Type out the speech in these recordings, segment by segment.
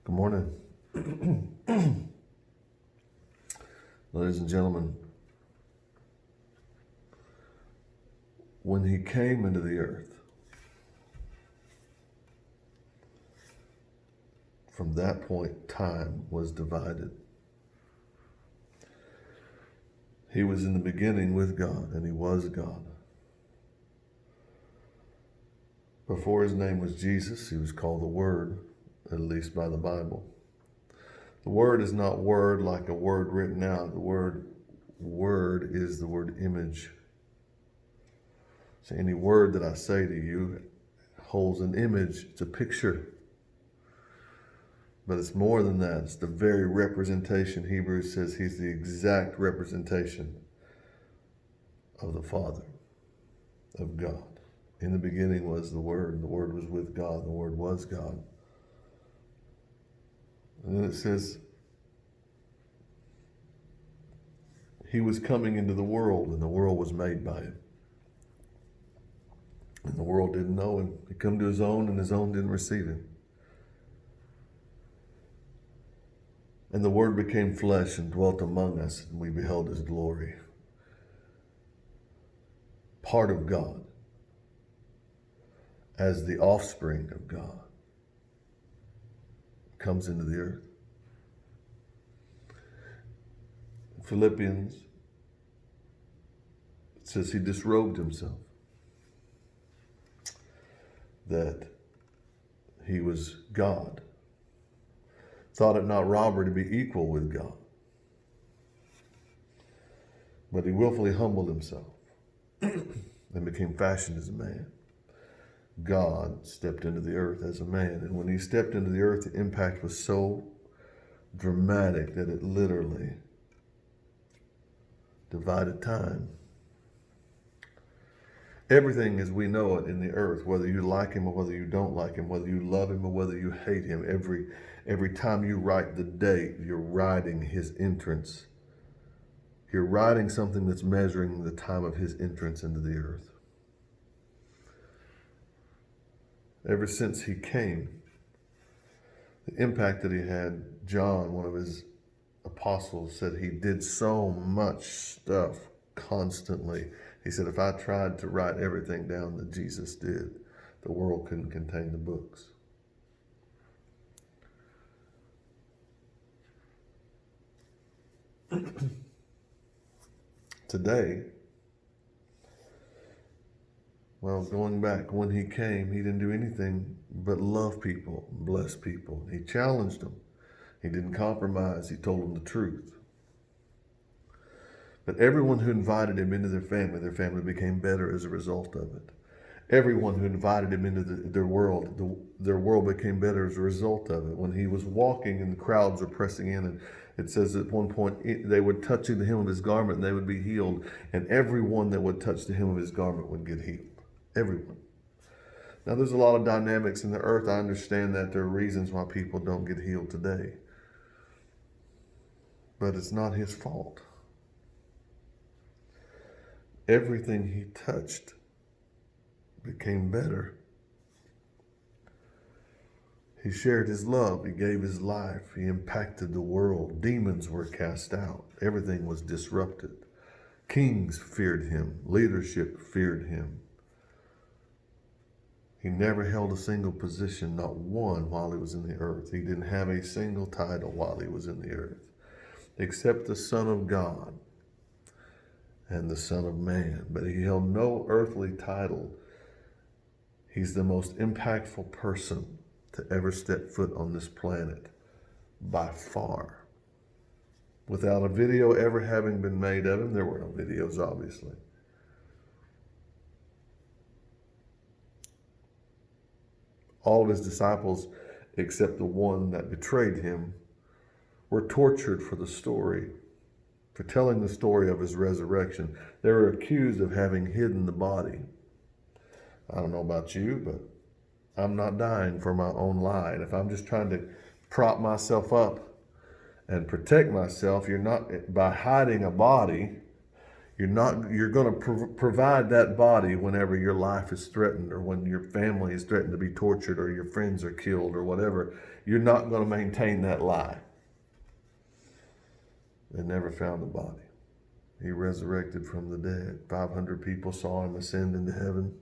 Good morning. Ladies and gentlemen, when he came into the earth, from that point, time was divided. He was in the beginning with God, and he was God. Before his name was Jesus, he was called the Word, at least by the Bible. The word is not word like a word written out. The word is the word image. So any word that I say to you holds an image. It's a picture. But it's more than that. It's the very representation. Hebrews says he's the exact representation of the Father, of God. In the beginning was the Word, and the Word was with God, and the Word was God. And then it says, he was coming into the world, and the world was made by him. And the world didn't know him. He came to his own, and his own didn't receive him. And the Word became flesh and dwelt among us, and we beheld his glory. Part of God, as the offspring of God, comes into the earth. Philippians, it says he disrobed himself. That he was God. Thought it not robbery to be equal with God. But he willfully humbled himself and became fashioned as a man. God stepped into the earth as a man. And when he stepped into the earth, the impact was so dramatic that it literally divided time. Everything as we know it in the earth, whether you like him or whether you don't like him, whether you love him or whether you hate him, every time you write the date, you're writing his entrance. You're writing something that's measuring the time of his entrance into the earth. Ever since he came, the impact that he had, John, one of his apostles, said he did so much stuff constantly. He said, if I tried to write everything down that Jesus did, the world couldn't contain the books. Today, well, going back, when he came, he didn't do anything but love people, bless people. He challenged them. He didn't compromise. He told them the truth. But everyone who invited him into their family became better as a result of it. Everyone who invited him into their world became better as a result of it. When he was walking and the crowds were pressing in, and it says at one point they would touch the hem of his garment and they would be healed. And everyone that would touch the hem of his garment would get healed. Everyone. Now there's a lot of dynamics in the earth. I understand that there are reasons why people don't get healed today. But it's not his fault. Everything he touched became better. He shared his love. He gave his life. He impacted the world. Demons were cast out. Everything was disrupted. Kings feared him. Leadership feared him. He never held a single position, not one, while he was in the earth. He didn't have a single title while he was in the earth, except the Son of God and the Son of Man. But he held no earthly title. He's the most impactful person to ever step foot on this planet, by far. Without a video ever having been made of him, there were no videos, obviously. All of his disciples, except the one that betrayed him, were tortured for the story, for telling the story of his resurrection. They were accused of having hidden the body. I don't know about you, but I'm not dying for my own lie. And if I'm just trying to prop myself up and protect myself, you're not, by hiding a body, You're going to provide that body whenever your life is threatened, or when your family is threatened to be tortured, or your friends are killed, or whatever. You're not going to maintain that lie. They never found the body. He resurrected from the dead. 500 people saw him ascend into heaven.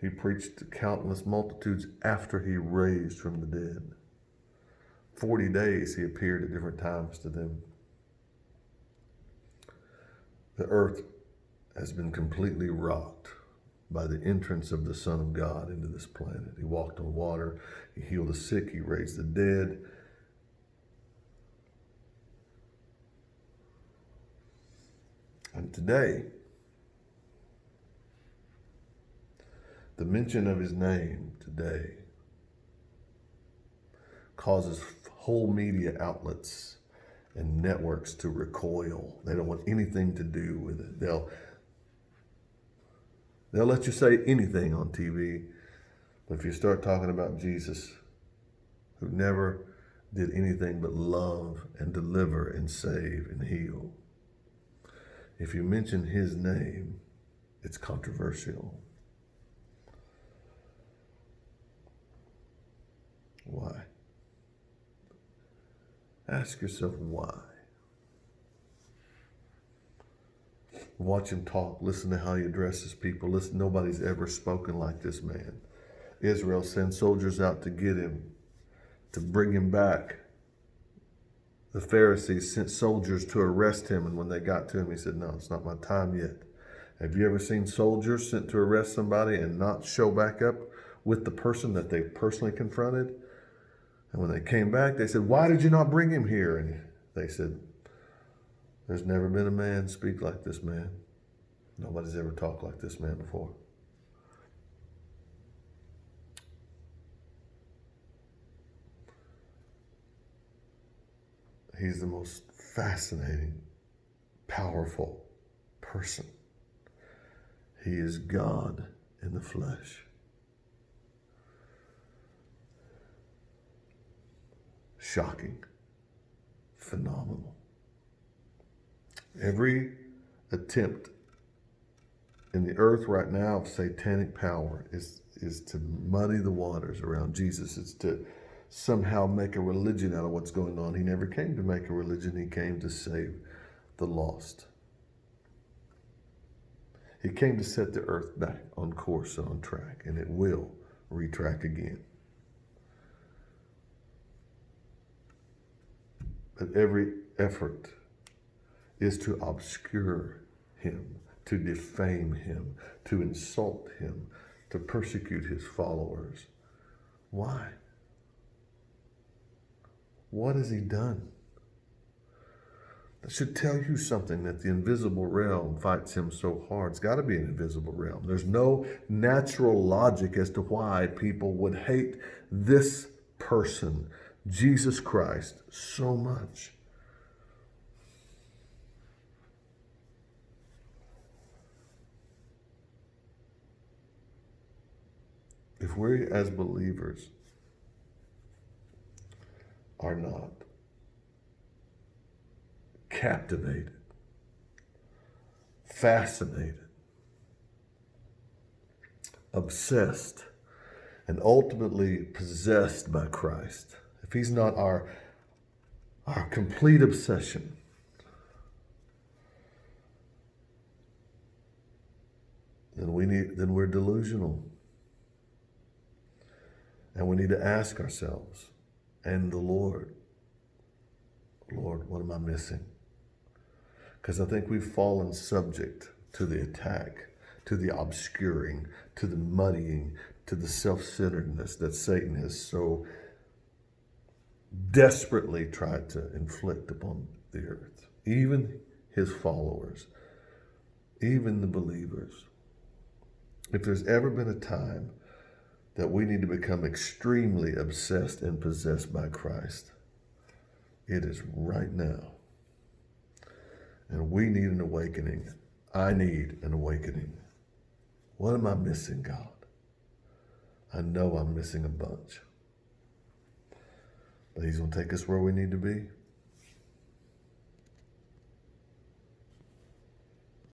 He preached to countless multitudes after he raised from the dead. 40 days he appeared at different times to them. The earth has been completely rocked by the entrance of the Son of God into this planet. He walked on water. He healed the sick. He raised the dead. And today, the mention of his name today causes whole media outlets and networks to recoil. They don't want anything to do with it. They'll let you say anything on TV, but if you start talking about Jesus, who never did anything but love and deliver and save and heal, if you mention his name, it's controversial. Why? Ask yourself why. Watch him talk. Listen to how he addresses people. Listen, nobody's ever spoken like this man. Israel sent soldiers out to get him, to bring him back. The Pharisees sent soldiers to arrest him, and when they got to him, he said, "No, it's not my time yet." Have you ever seen soldiers sent to arrest somebody and not show back up with the person that they personally confronted? And when they came back, they said, "Why did you not bring him here?" And they said, "There's never been a man speak like this man. Nobody's ever talked like this man before." He's the most fascinating, powerful person. He is God in the flesh. Shocking. Phenomenal. Every attempt in the earth right now of satanic power is to muddy the waters around Jesus. It's to somehow make a religion out of what's going on. He never came to make a religion. He came to save the lost. He came to set the earth back on course and on track, and it will retrack again. But every effort is to obscure him, to defame him, to insult him, to persecute his followers. Why? What has he done? That should tell you something, that the invisible realm fights him so hard. It's got to be an invisible realm. There's no natural logic as to why people would hate this person, Jesus Christ, so much. If we as believers are not captivated, fascinated, obsessed, and ultimately possessed by Christ, if he's not our complete obsession, then we're delusional. And we need to ask ourselves and the Lord, what am I missing? Because I think we've fallen subject to the attack, to the obscuring, to the muddying, to the self-centeredness that Satan has so desperately tried to inflict upon the earth. Even his followers, even the believers. If there's ever been a time that we need to become extremely obsessed and possessed by Christ, it is right now. And we need an awakening. I need an awakening. What am I missing, God? I know I'm missing a bunch. But he's going to take us where we need to be.